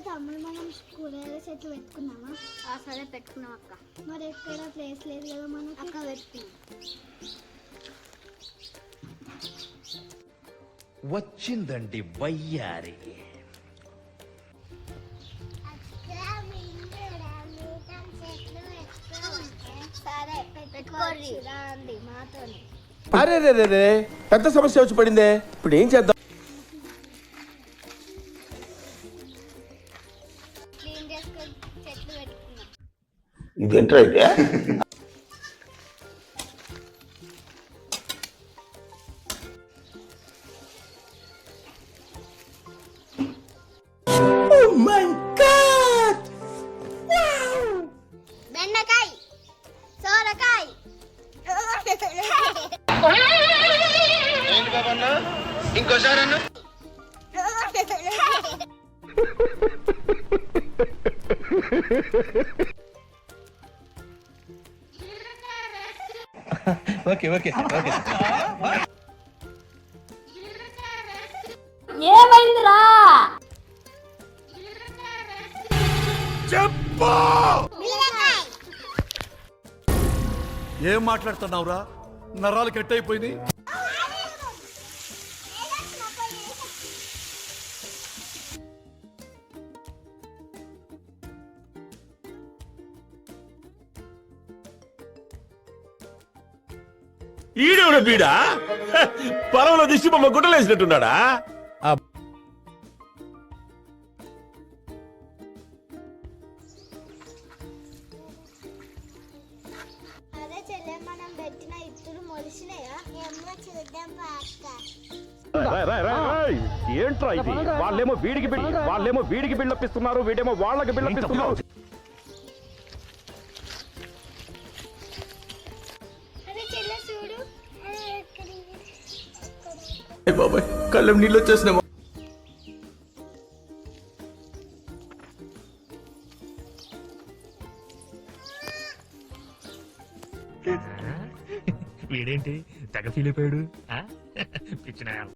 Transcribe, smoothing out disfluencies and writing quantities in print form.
తమ్ముడు మనం కూరగాయల చెట్లు పెట్టుకున్నామా? సరే పెట్టుకున్నాం అక్క. మరి ఎక్కడ ప్లేస్ లేదు కదా మనకి. అక్క పెట్టుకున్నాం. వచ్చిందండి వయ్యారి. సరే పెట్టుకోండి రాండి మాతోని. అరే రే రే రే పెద్ద సమస్య వచ్చి పడిందే, ఇప్పుడు ఏం చేద్దాం? క్లీన్ చేసుకొని చెట్లు పెట్టుకున్నాం. ఇదేంట్రా అయితే? బెండకాయ, సోరకాయ, ఇంకోసారి అన్న. Okay okay okay. ఏమైందిరా? చెప్పు. ఏం మాట్లాడుతున్నావురా? నరాలు కట్ అయిపోయింది. ఈడేవుడ బీడా పొలంలో దిష్టి బొమ్మ గుడ్డలేసినట్టున్నాడా? అదే చెల్లె మనం పెట్టిన ఇత్తులు మొలిసినాయా? ఏమో చూద్దాం అక్క. ఏంట్రా ఇది? వాళ్ళేమో వీడికి బిళ్ళపిస్తున్నారు, వీడేమో వాళ్ళకి బిళ్ళపిస్తున్నారు. అదే చెల్లె చూడు. బాబాయ్ కళ్ళం నీళ్ళు వచ్చేసిన. వీడేంటి తెగ ఫీల్ అయిపోయాడు? పిచ్చిన